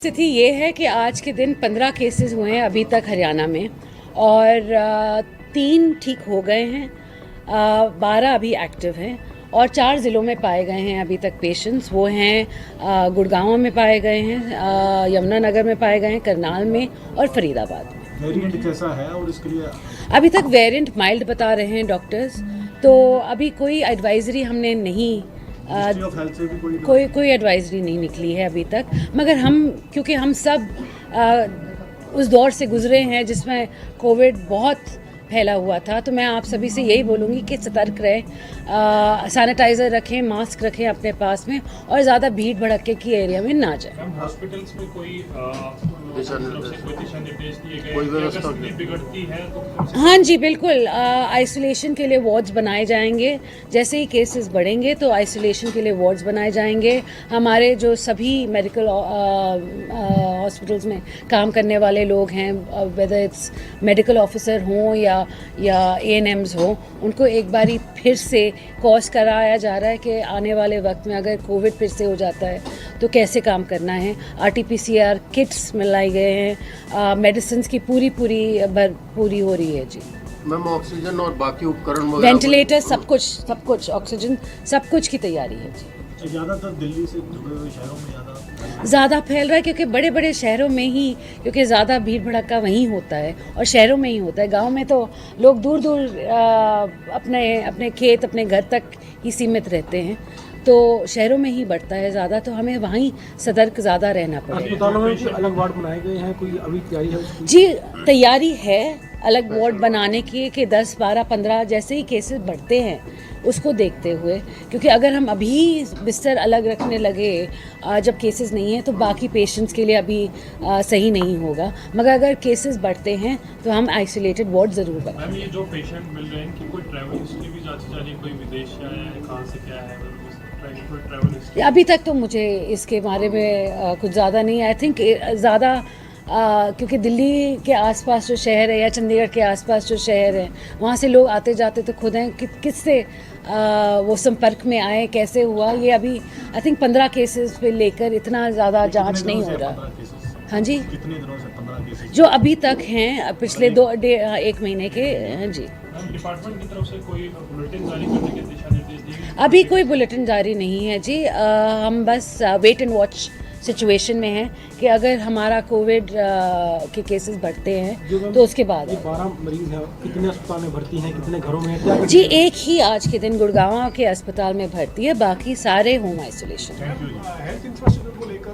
स्थिति ये है कि आज के दिन 15 केसेस हुए हैं अभी तक हरियाणा में और 3 ठीक हो गए हैं, 12 अभी एक्टिव हैं और 4 ज़िलों में पाए गए हैं अभी तक पेशेंट्स। वो हैं गुड़गांव में पाए गए हैं, यमुनानगर में पाए गए हैं, करनाल में और फरीदाबाद में। वेरिएंट कैसा है और इसके लिए अभी तक वेरिएंट माइल्ड बता रहे हैं डॉक्टर्स, तो अभी कोई एडवाइजरी हमने नहीं मिनिस्ट्री ऑफ हेल्थ से भी कोई एडवाइजरी नहीं निकली है अभी तक। मगर क्योंकि हम सब उस दौर से गुजरे हैं जिसमें कोविड बहुत फैला हुआ था, तो मैं आप सभी से यही बोलूँगी कि सतर्क रहें, सैनिटाइज़र रखें, मास्क रखें अपने पास में और ज़्यादा भीड़ भड़के की एरिया में ना जाएं। हॉस्पिटल्स में कोई दिशा निर्देश दिए गए, कोई व्यवस्था बिगड़ती है तो हाँ जी बिल्कुल, आइसोलेशन के लिए वार्ड्स बनाए जाएंगे। जैसे ही केसेस बढ़ेंगे तो आइसोलेशन के लिए वार्ड्स बनाए जाएंगे। हमारे जो सभी मेडिकल हॉस्पिटल्स में काम करने वाले लोग हैं, वेदर इट्स मेडिकल ऑफिसर हों या ANMs हों, उनको एक बारी फिर से कोर्स कराया जा रहा है कि आने वाले वक्त में अगर कोविड फिर से हो जाता है तो कैसे काम करना है। RT-PCR किट्स मिलाई गए हैं, मेडिसिन की पूरी हो रही है जी। मैम ऑक्सीजन और बाकी उपकरण वगैरह, वेंटिलेटर, सब कुछ ऑक्सीजन, सब कुछ की तैयारी है जी। ज़्यादातर दिल्ली से जुड़े हुए शहरों में ज़्यादा फैल रहा है क्योंकि बड़े बड़े शहरों में ही, क्योंकि ज़्यादा भीड़ भड़का वहीं होता है और शहरों में ही होता है। गांव में तो लोग दूर दूर अपने खेत, अपने घर तक ही सीमित रहते हैं, तो शहरों में ही बढ़ता है ज़्यादा, तो हमें वहीं सतर्क ज़्यादा रहना पड़ेगा। अस्पतालों में भी अलग वार्ड बनाए गए हैं, कोई अभी तैयारी है उसकी? जी तैयारी है अलग वार्ड बनाने की कि 10, 12, 15 जैसे ही केसेस बढ़ते हैं उसको देखते हुए, क्योंकि अगर हम अभी बिस्तर अलग रखने लगे जब केसेस नहीं हैं तो बाकी पेशेंट्स के लिए अभी सही नहीं होगा। मगर अगर केसेस बढ़ते हैं तो हम आइसोलेटेड वार्ड ज़रूर बनाएंगे। मैम, ये जो पेशेंट मिल रहे हैं कि कोई ट्रैवल हिस्ट्री भी जांची जा रही है, कोई विदेश से आया है, कहाँ से क्या है, कोई ट्रैवल हिस्ट्री? अभी तक तो मुझे इसके बारे में कुछ ज़्यादा नहीं, आई थिंक ज़्यादा क्योंकि दिल्ली के आसपास जो शहर है या चंडीगढ़ के आसपास जो शहर है वहाँ से लोग आते जाते तो खुद हैं, किससे वो संपर्क में आए, कैसे हुआ, ये अभी आई थिंक 15 केसेस पे लेकर इतना ज़्यादा जांच नहीं हो रहा। हाँ जी, कितने दिनों से 15 केसेस जो अभी तक हैं पिछले 1 महीने के। हाँ जी, डिपार्टमेंट की तरफ से कोई बुलेटिन जारी करने के दिशा निर्देश दिए गए? अभी कोई बुलेटिन जारी नहीं है जी। हम बस वेट एंड वॉच सिचुएशन में है कि अगर हमारा कोविड के केसेस बढ़ते हैं तो उसके बाद 12 मरीज हैं, कितने अस्पताल में भर्ती हैं, कितने घरों में क्या? जी एक ही आज के दिन गुड़गांव के अस्पताल में भर्ती है, बाकी सारे होम आइसोलेशन। हेल्थ इंफ्रास्ट्रक्चर को लेकर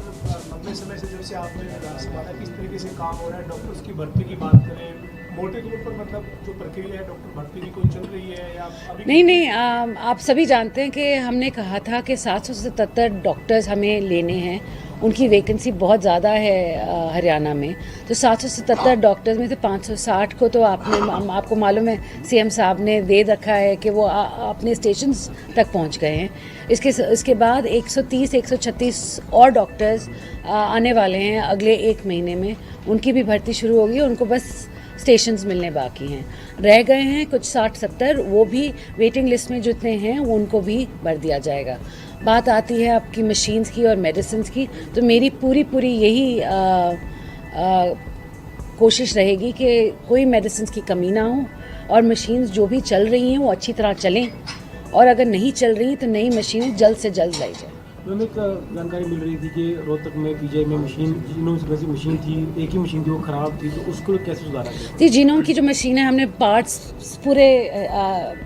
लंबे समय से जब से आपने संभाला, किस तरीके से काम हो रहा है? डॉक्टर्स की भर्ती की बात करें, मोटे तौर पर मतलब जो प्रक्रिया है डॉक्टर भर्ती की कोई चल रही है या अभी? नहीं, आप सभी जानते हैं कि हमने कहा था कि 777 डॉक्टर्स हमें लेने हैं, उनकी वैकेंसी बहुत ज़्यादा है हरियाणा में। तो 777 डॉक्टर्स में से 560 को तो आपको मालूम है CM साहब ने दे रखा है कि वो अपने स्टेशंस तक पहुंच गए हैं। इसके बाद 130, 136 और डॉक्टर्स आने वाले हैं अगले 1 महीने में, उनकी भी भर्ती शुरू होगी। उनको बस स्टेशंस मिलने बाकी हैं, रह गए हैं कुछ 60-70, वो भी वेटिंग लिस्ट में जितने हैं उनको भी भर दिया जाएगा। बात आती है आपकी मशीन्स की और मेडिसिन्स की, तो मेरी पूरी यही कोशिश रहेगी कि कोई मेडिसिन्स की कमी ना हो और मशीन्स जो भी चल रही हैं वो अच्छी तरह चलें, और अगर नहीं चल रही तो नई मशीनें जल्द से जल्द लाई जाए। मैम एक जानकारी मिल रही थी कि रोहतक में PGI में मशीन, जीनोम जैसी मशीन थी, एक ही मशीन थी, वो ख़राब थी, तो उसको कैसे सुधारा गया? जी जीनोम की जो मशीन है, हमने पार्ट्स पूरे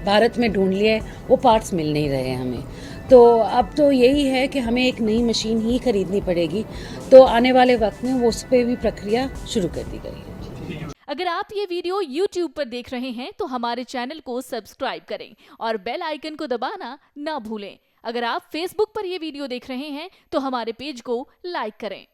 भारत में ढूंढ लिए, वो पार्ट्स मिल नहीं रहे हैं हमें। तो अब तो यही है कि हमें एक नई मशीन ही खरीदनी पड़ेगी, तो आने वाले वक्त में वो उस पर भी प्रक्रिया शुरू कर दी गई है। अगर आप ये वीडियो YouTube पर देख रहे हैं तो हमारे चैनल को सब्सक्राइब करें और बेल आइकन को दबाना ना भूलें। अगर आप Facebook पर ये वीडियो देख रहे हैं तो हमारे पेज को लाइक करें।